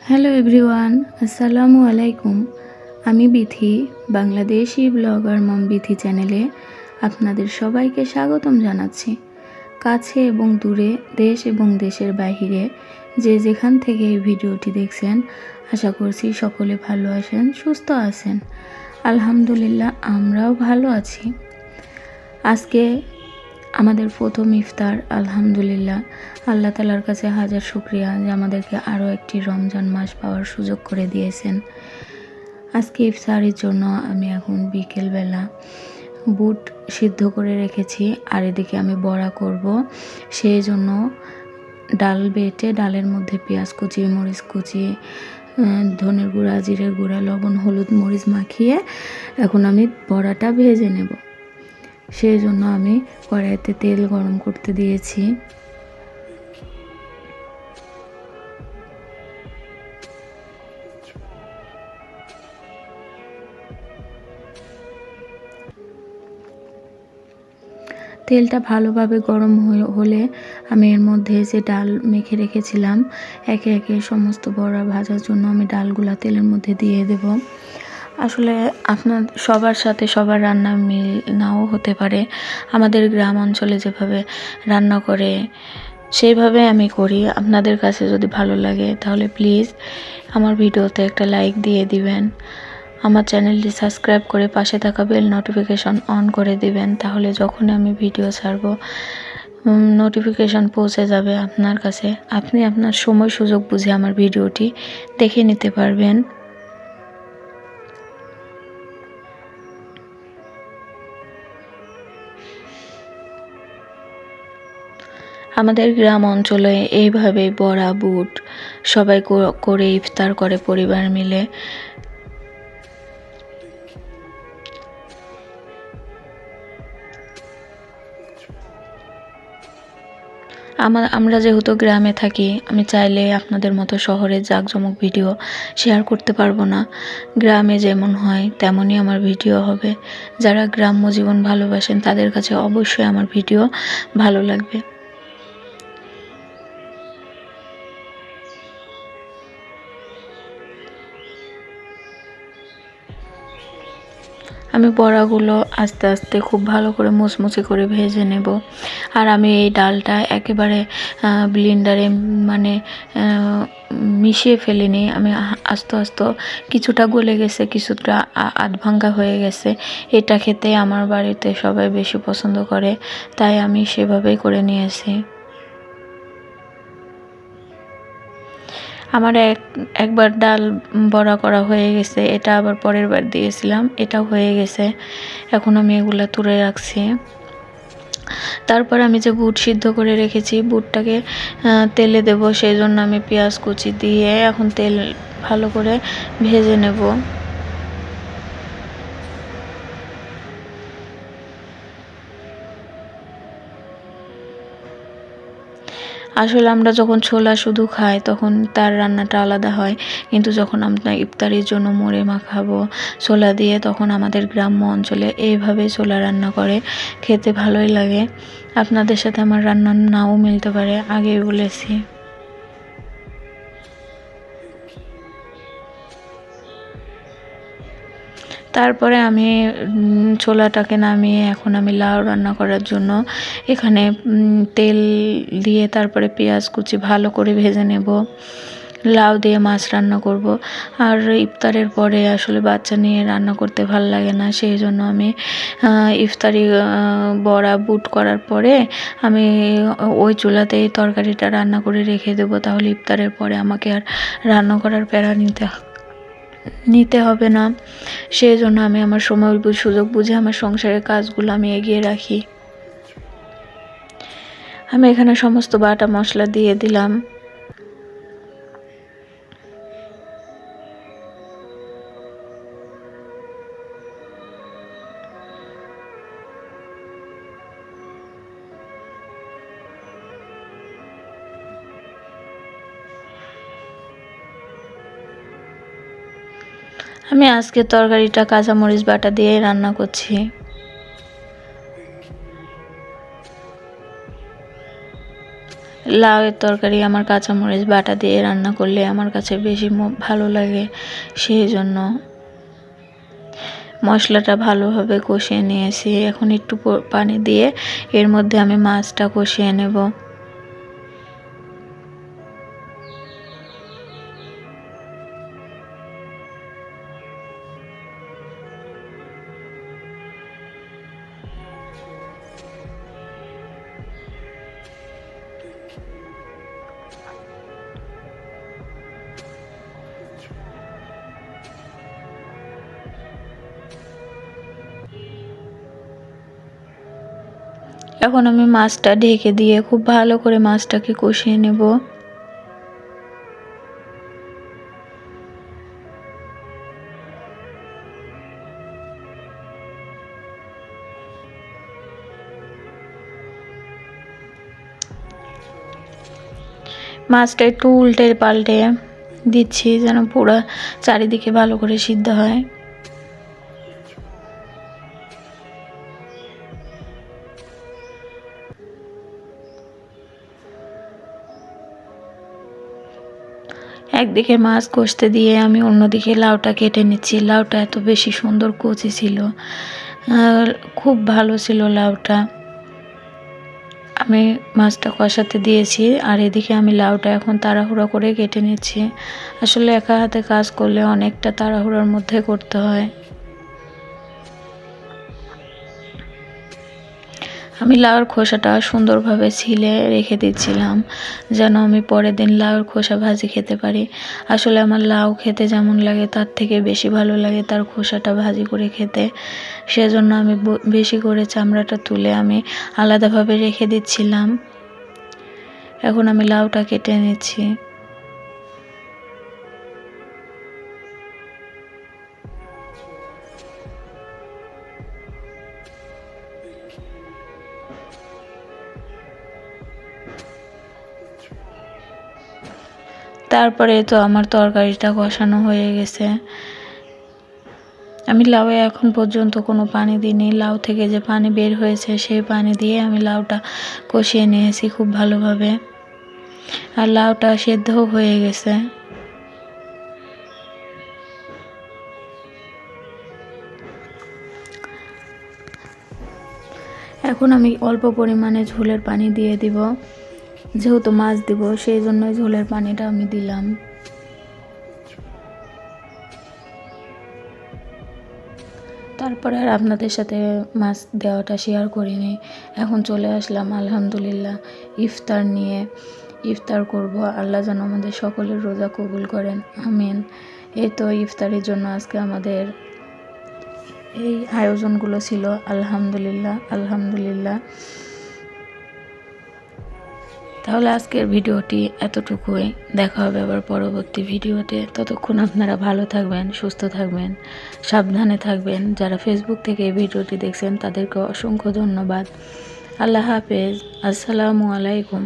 Hello everyone, আসসালামু আলাইকুম। আমি বিথি, বাংলাদেশি ব্লগার মম বিথি চ্যানেলে আপনাদের সবাইকে স্বাগতম জানাচ্ছি। কাছে এবং দূরে, দেশ এবং দেশের বাইরে যে যেখান থেকে এই ভিডিওটি দেখছেন, আশা করছি সকলে ভালো আছেন, সুস্থ আছেন। আলহামদুলিল্লাহ, আমরাও ভালো আছি। আজকে আমাদের প্রথম ইফতার। আলহামদুলিল্লাহ, আল্লাহ তালার কাছে হাজার শুকরিয়া যে আমাদেরকে আরও একটি রমজান মাস পাওয়ার সুযোগ করে দিয়েছেন। আজকে ইফতারের জন্য আমি এখন বিকেলবেলা বুট সিদ্ধ করে রেখেছি, আর এদিকে আমি বড়া করব। সেই জন্য ডাল বেটে ডালের মধ্যে পেঁয়াজ কুচি, মরিচ কুচি, ধনের গুঁড়া, জিরের গুঁড়া, লবণ, হলুদ, মরিচ মাখিয়ে এখন আমি বড়াটা ভেজে নেব। সেই জন্য আমি কড়াইতে তেল গরম করতে দিয়েছি। তেলটা ভালোভাবে গরম হলে আমি এর মধ্যে যে ডাল মেখে রেখেছিলাম, একে একে সমস্ত বড়া ভাজার জন্য আমি ডালগুলা তেলের মধ্যে দিয়ে দেব। আসলে আপনার সবার সাথে সবার রান্না মিল নাও হতে পারে। আমাদের গ্রাম অঞ্চলে যেভাবে রান্না করে সেইভাবে আমি করি। আপনাদের কাছে যদি ভালো লাগে তাহলে প্লিজ আমার ভিডিওতে একটা লাইক দিয়ে দিবেন। আমার চ্যানেলটি সাবস্ক্রাইব করে পাশে থাকা বেল নোটিফিকেশন অন করে দিবেন, তাহলে যখন আমি ভিডিও ছাড়ব নোটিফিকেশন পৌঁছে যাবে আপনার কাছে। আপনি আপনার সময় সুযোগ বুঝে আমার ভিডিওটি দেখে নিতে পারবেন। আমাদের গ্রাম অঞ্চলে এইভাবে বড়া বুট সবাই করে ইফতার করে পরিবার মিলে। আমরা যেহেতু গ্রামে থাকি, আমি চাইলে আপনাদের মতো শহরের জাঁকজমক ভিডিও শেয়ার করতে পারবো না। গ্রামে যেমন হয় তেমনই আমার ভিডিও হবে। যারা গ্রাম্য জীবন ভালোবাসেন তাদের কাছে অবশ্যই আমার ভিডিও ভালো লাগবে। আমি বড়াগুলো আস্তে আস্তে খুব ভালো করে মুচমুচে করে ভেজে নেব। আর আমি এই ডালটা একেবারে ব্লেন্ডারে মানে মিশিয়ে ফেলিনি। আমি আস্তে আস্তে কিছুটা গলে গেছে, কিছুটা আধ ভাঙ্গা হয়ে গেছে। এটা খেতে আমার বাড়িতে সবাই বেশি পছন্দ করে, তাই আমি সেভাবেই করে নিয়েছি। আমার একবার ডাল বড়া করা হয়ে গেছে, এটা আবার পরের বার দিয়েছিলাম, এটাও হয়ে গেছে। এখন আমি এগুলা তুলে রাখছি। তারপর আমি যে বুট সিদ্ধ করে রেখেছি, বুটটাকে তেলে দেব। সেই জন্য আমি পেঁয়াজ কুচি দিয়ে এখন তেল ভালো করে ভেজে নেব। আসলে আমরা যখন ছোলা শুধু খাই তখন তার রান্নাটা আলাদা হয়, কিন্তু যখন আমরা ইফতারির জন্য মুড়ি মাখাবো ছোলা দিয়ে, তখন আমাদের গ্রাম্য অঞ্চলে এইভাবে ছোলা রান্না করে, খেতে ভালোই লাগে। আপনাদের সাথে আমার রান্না নাও মিলতে পারে, আগেই বলেছি। তারপরে আমি ছোলাটাকে নামিয়ে এখন আমি লাউ রান্না করার জন্য এখানে তেল দিয়ে তারপরে পেঁয়াজ কুচি ভালো করে ভেজে নেব। লাউ দিয়ে মাছ রান্না করব। আর ইফতারের পরে আসলে বাচ্চা নিয়ে রান্না করতে ভাল লাগে না, সেই জন্য আমি ইফতারি বড়া বুট করার পরে আমি ওই চুলাতেই তরকারিটা রান্না করে রেখে দেবো। তাহলে ইফতারের পরে আমাকে আর রান্না করার প্যারা নিতে হবে না। সেই জন্য আমি আমার সময় সুযোগ বুঝে আমার সংসারের কাজগুলো আমি এগিয়ে রাখি। আমি এখানে সমস্ত বাটা মশলা দিয়ে দিলাম। আমি আজকে তরকারিটা কাঁচামরিচ বাটা দিয়ে রান্না করছি। লাউয়ের তরকারি আমার কাঁচামরিচ বাটা দিয়ে রান্না করলে আমার কাছে বেশি ভালো লাগে, সেই জন্য মশলাটা ভালোভাবে কষিয়ে নিয়েছি। এখন একটু পানি দিয়ে এর মধ্যে আমি মাছটা কষিয়ে নেব। এখন আমি মাছটা ঢেকে দিয়ে খুব ভালো করে মাছটাকে কষিয়ে নেব। মাছটা একটু উল্টে পাল্টে দিচ্ছি যেন পুরো চারিদিকে ভালো করে সিদ্ধ হয়। একদিকে মাছ কষতে দিয়ে আমি অন্যদিকে লাউটা কেটে নিচ্ছি। লাউটা এত বেশি সুন্দর কচি ছিল, খুব ভালো ছিল লাউটা। আমি মাছটা কষাতে দিয়েছি আর এদিকে আমি লাউটা এখন তাড়াহুড়ো করে কেটে নিচ্ছি। আসলে একা হাতে কাজ করলে অনেকটা তাড়াহুড়োর মধ্যে করতে হয়। আমি লাউর খোসাটা সুন্দরভাবে ছিলে রেখে দিচ্ছিলাম যেন আমি পরের দিন লাউর খোসা ভাজি খেতে পারি। আসলে আমার লাউ খেতে যেমন লাগে তার থেকে বেশি ভালো লাগে তার খোসাটা ভাজি করে খেতে, সেজন্য আমি বেশি করে চামড়াটা তুলে আমি আলাদাভাবে রেখে দিচ্ছিলাম। এখন আমি লাউটা কেটে নিচ্ছি। তারপরে তো আমার তরকারিটা কষানো হয়ে গেছে। আমি লাউয়ে এখন পর্যন্ত কোনো পানি দিইনি। লাউ থেকে যে পানি বের হয়েছে সেই পানি দিয়ে আমি লাউটা কষিয়ে নিয়েছি খুব ভালোভাবে, আর লাউটা সেদ্ধও হয়ে গেছে। এখন আমি অল্প পরিমাণে ঝোলের পানি দিয়ে দিব, যেহেতু মাছ দিব সেই জন্য ঝোলের পানিটা আমি দিলাম। তারপরে আর আপনাদের সাথে মাছ দেওয়াটা শেয়ার করিনি। এখন চলে আসলাম আলহামদুলিল্লাহ ইফতার নিয়ে। ইফতার করব, আল্লাহ যেন আমাদের সকলের রোজা কবুল করেন, আমিন। এই তো ইফতারের জন্য আজকে আমাদের এই আয়োজনগুলো ছিল। আলহামদুলিল্লাহ আলহামদুলিল্লাহ। তাহলে আজকের ভিডিওটি এতটুকুই, দেখা হবে আবার পরবর্তী ভিডিওতে। ততক্ষণ আপনারা ভালো থাকবেন, সুস্থ থাকবেন, সাবধানে থাকবেন। যারা ফেসবুক থেকে এই ভিডিওটি দেখছেন তাদেরকে অসংখ্য ধন্যবাদ। আল্লাহ হাফেজ, আসসালামু আলাইকুম।